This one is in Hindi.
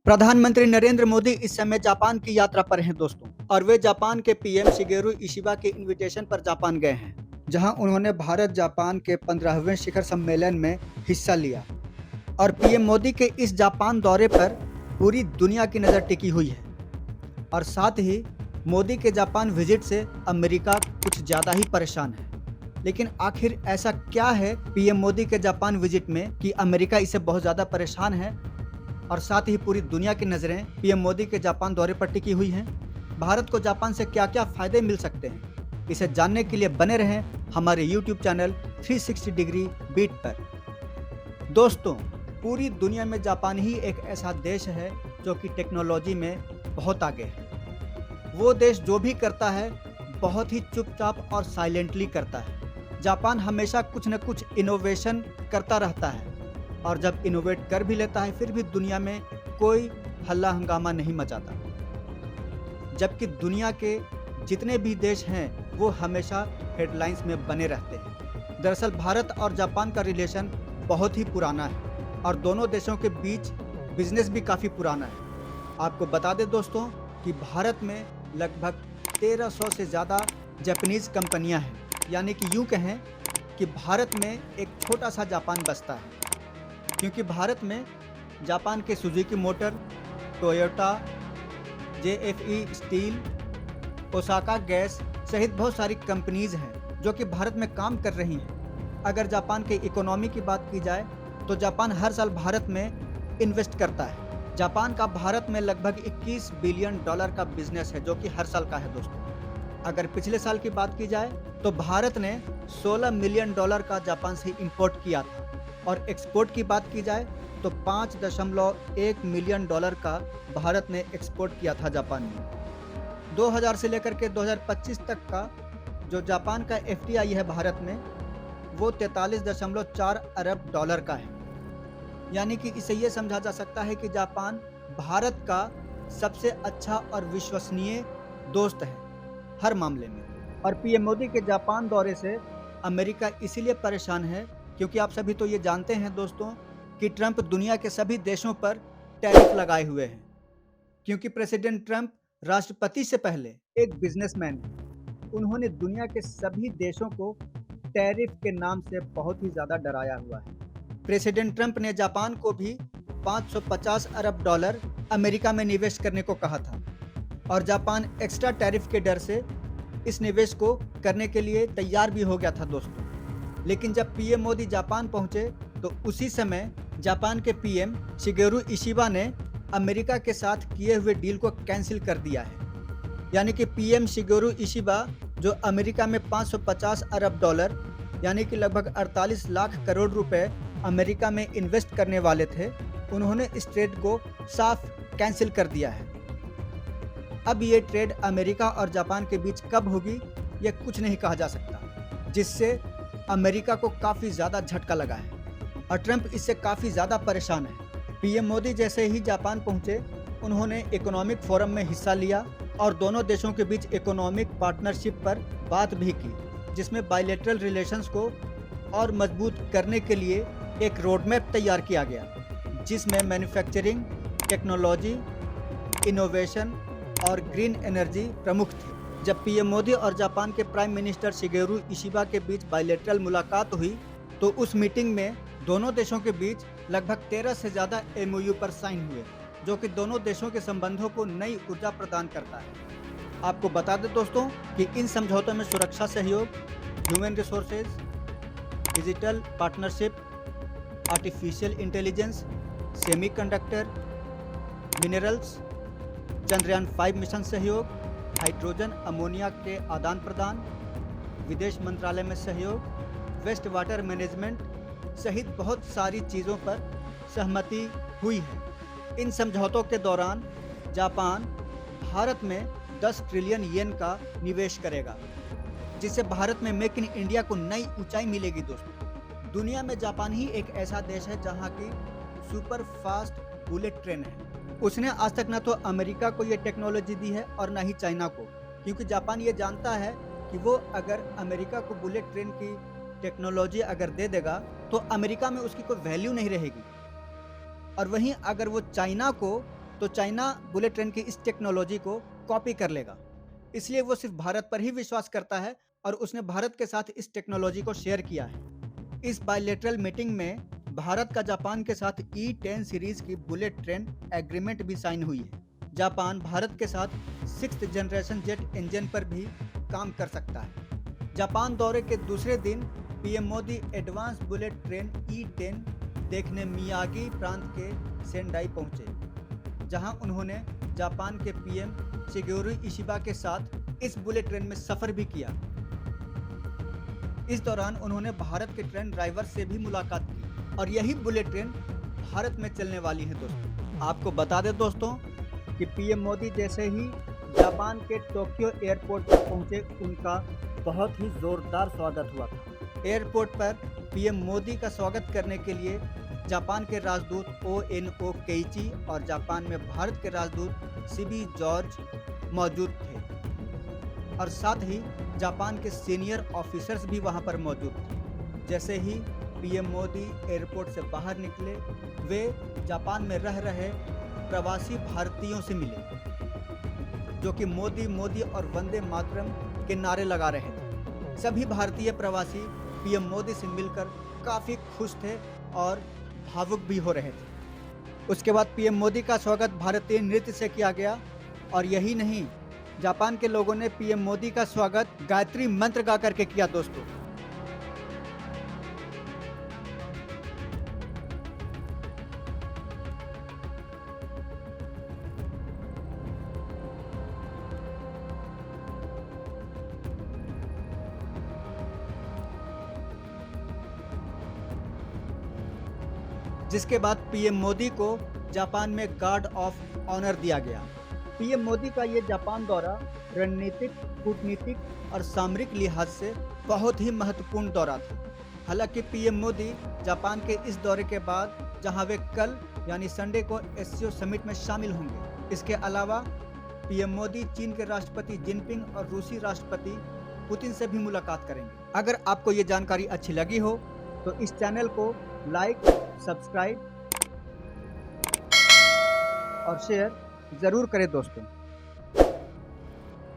प्रधानमंत्री नरेंद्र मोदी इस समय जापान की यात्रा पर हैं दोस्तों, और वे जापान के पीएम शिगेरू इशिबा के इनविटेशन पर जापान गए हैं, जहां उन्होंने भारत जापान के 15वें शिखर सम्मेलन में हिस्सा लिया। और पीएम मोदी के इस जापान दौरे पर पूरी दुनिया की नज़र टिकी हुई है। और साथ ही मोदी के जापान विजिट से अमेरिका कुछ ज़्यादा ही परेशान है। लेकिन आखिर ऐसा क्या है पीएम मोदी के जापान विजिट में कि अमेरिका इससे बहुत ज़्यादा परेशान है, और साथ ही पूरी दुनिया की नज़रें पीएम मोदी के जापान दौरे पर टिकी हुई हैं। भारत को जापान से क्या क्या फ़ायदे मिल सकते हैं, इसे जानने के लिए बने रहें हमारे YouTube चैनल 360 डिग्री बीट पर। दोस्तों, पूरी दुनिया में जापान ही एक ऐसा देश है जो कि टेक्नोलॉजी में बहुत आगे है। वो देश जो भी करता है बहुत ही चुपचाप और साइलेंटली करता है। जापान हमेशा कुछ न कुछ इनोवेशन करता रहता है, और जब इनोवेट कर भी लेता है फिर भी दुनिया में कोई हल्ला हंगामा नहीं मचाता। जबकि दुनिया के जितने भी देश हैं वो हमेशा हेडलाइंस में बने रहते हैं। दरअसल भारत और जापान का रिलेशन बहुत ही पुराना है, और दोनों देशों के बीच बिजनेस भी काफ़ी पुराना है। आपको बता दें दोस्तों कि भारत में लगभग 1300 से ज़्यादा जापानीज़ कंपनियां हैं, यानी कि यूँ कहें कि भारत में एक छोटा सा जापान बसता है। क्योंकि भारत में जापान के Suzuki Motor, Toyota, JFE steel, Osaka gas सहित बहुत सारी कंपनीज हैं जो कि भारत में काम कर रही हैं। अगर जापान के इकोनॉमी की बात की जाए तो जापान हर साल भारत में इन्वेस्ट करता है। जापान का भारत में लगभग 21 बिलियन डॉलर का बिजनेस है, जो कि हर साल का है दोस्तों। अगर पिछले साल की बात की जाए तो भारत ने 16 मिलियन डॉलर का जापान से इंपोर्ट किया था, और एक्सपोर्ट की बात की जाए तो 5.1 मिलियन डॉलर का भारत ने एक्सपोर्ट किया था जापान में। 2000 से लेकर के 2025 तक का जो जापान का एफडीआई है भारत में, वो 43.4 अरब डॉलर का है। यानी कि इसे ये समझा जा सकता है कि जापान भारत का सबसे अच्छा और विश्वसनीय दोस्त है हर मामले में। और पीएम मोदी के जापान दौरे से अमेरिका इसीलिए परेशान है क्योंकि आप सभी तो ये जानते हैं दोस्तों कि ट्रंप दुनिया के सभी देशों पर टैरिफ लगाए हुए हैं। क्योंकि प्रेसिडेंट ट्रंप राष्ट्रपति से पहले एक बिजनेसमैन है। उन्होंने दुनिया के सभी देशों को टैरिफ के नाम से बहुत ही ज़्यादा डराया हुआ है। प्रेसिडेंट ट्रंप ने जापान को भी 550 अरब डॉलर अमेरिका में निवेश करने को कहा था, और जापान एक्स्ट्रा टैरिफ के डर से इस निवेश को करने के लिए तैयार भी हो गया था दोस्तों। लेकिन जब पीएम मोदी जापान पहुंचे तो उसी समय जापान के पीएम शिगेरू इशिबा ने अमेरिका के साथ किए हुए डील को कैंसिल कर दिया है। यानी कि पीएम शिगेरू इशिबा जो अमेरिका में 550 अरब डॉलर यानी कि लगभग 48 लाख करोड़ रुपए अमेरिका में इन्वेस्ट करने वाले थे, उन्होंने इस ट्रेड को साफ कैंसिल कर दिया है। अब ये ट्रेड अमेरिका और जापान के बीच कब होगी ये कुछ नहीं कहा जा सकता, जिससे अमेरिका को काफ़ी ज़्यादा झटका लगा है, और ट्रंप इससे काफ़ी ज़्यादा परेशान है। पीएम मोदी जैसे ही जापान पहुंचे, उन्होंने इकोनॉमिक फोरम में हिस्सा लिया और दोनों देशों के बीच इकोनॉमिक पार्टनरशिप पर बात भी की, जिसमें बायलैटरल रिलेशंस को और मजबूत करने के लिए एक रोडमैप तैयार किया गया, जिसमें मैन्युफैक्चरिंग, टेक्नोलॉजी, इनोवेशन और ग्रीन एनर्जी प्रमुख थे। जब पीएम मोदी और जापान के प्राइम मिनिस्टर शिगेरू इशिबा के बीच बायलैटरल मुलाकात हुई तो उस मीटिंग में दोनों देशों के बीच लगभग 13 से ज़्यादा एमओयू पर साइन हुए, जो कि दोनों देशों के संबंधों को नई ऊर्जा प्रदान करता है। आपको बता दें दोस्तों कि इन समझौतों में सुरक्षा सहयोग, human resources, digital partnership, artificial intelligence, semiconductor, minerals, Chandrayaan 5 mission सहयोग, हाइड्रोजन अमोनिया के आदान प्रदान, विदेश मंत्रालय में सहयोग, वेस्ट वाटर मैनेजमेंट सहित बहुत सारी चीज़ों पर सहमति हुई है। इन समझौतों के दौरान जापान भारत में 10 ट्रिलियन येन का निवेश करेगा, जिससे भारत में मेक इन इंडिया को नई ऊंचाई मिलेगी दोस्तों। दुनिया में जापान ही एक ऐसा देश है जहां की सुपर फास्ट बुलेट ट्रेन है। उसने आज तक ना तो अमेरिका को ये टेक्नोलॉजी दी है और ना ही चाइना को, क्योंकि जापान ये जानता है कि वो अगर अमेरिका को बुलेट ट्रेन की टेक्नोलॉजी अगर दे देगा तो अमेरिका में उसकी कोई वैल्यू नहीं रहेगी, और वहीं अगर वो चाइना को तो चाइना बुलेट ट्रेन की इस टेक्नोलॉजी को कॉपी कर लेगा। इसलिए वो सिर्फ भारत पर ही विश्वास करता है और उसने भारत के साथ इस टेक्नोलॉजी को शेयर किया है। इस बायलैटरल मीटिंग में भारत का जापान के साथ E10 सीरीज की बुलेट ट्रेन एग्रीमेंट भी साइन हुई है। जापान भारत के साथ 6th जनरेशन जेट इंजन पर भी काम कर सकता है। जापान दौरे के दूसरे दिन PM Modi advance bullet train E10 देखने मियागी प्रांत के सेंडाई पहुंचे, जहां उन्होंने जापान के पीएम शिगेरू इशिबा के साथ इस बुलेट ट्रेन में सफर भी किया। इस दौरान उन्होंने भारत के ट्रेन ड्राइवर से भी मुलाकात की और यही बुलेट ट्रेन भारत में चलने वाली है। दोस्तों, आपको बता दें दोस्तों कि पीएम मोदी जैसे ही जापान के टोक्यो एयरपोर्ट पर पहुंचे, उनका बहुत ही जोरदार स्वागत हुआ था। एयरपोर्ट पर पीएम मोदी का स्वागत करने के लिए जापान के राजदूत ONO केइची और जापान में भारत के राजदूत CB जॉर्ज मौजूद थे और साथ ही जापान के सीनियर ऑफिसर्स भी वहां पर मौजूद थे। जैसे ही पीएम मोदी एयरपोर्ट से बाहर निकले, वे जापान में रह रहे प्रवासी भारतीयों से मिले, जो कि मोदी मोदी और वंदे मातरम के नारे लगा रहे थे। सभी भारतीय प्रवासी पीएम मोदी से मिलकर काफ़ी खुश थे और भावुक भी हो रहे थे। उसके बाद पीएम मोदी का स्वागत भारतीय नृत्य से किया गया और यही नहीं, जापान के लोगों ने पीएम मोदी का स्वागत गायत्री मंत्र गा करके किया। दोस्तों, जिसके बाद पीएम मोदी को जापान में गार्ड ऑफ ऑनर दिया गया। पीएम मोदी का ये जापान दौरा रणनीतिक, कूटनीतिक और सामरिक लिहाज से बहुत ही महत्वपूर्ण दौरा था। हालांकि पीएम मोदी जापान के इस दौरे के बाद, जहां वे कल यानी संडे को SCO समिट में शामिल होंगे, इसके अलावा पीएम मोदी चीन के राष्ट्रपति जिनपिंग और रूसी राष्ट्रपति पुतिन से भी मुलाकात करेंगे। अगर आपको ये जानकारी अच्छी लगी हो तो इस चैनल को लाइक, सब्सक्राइब और शेयर ज़रूर करें दोस्तों।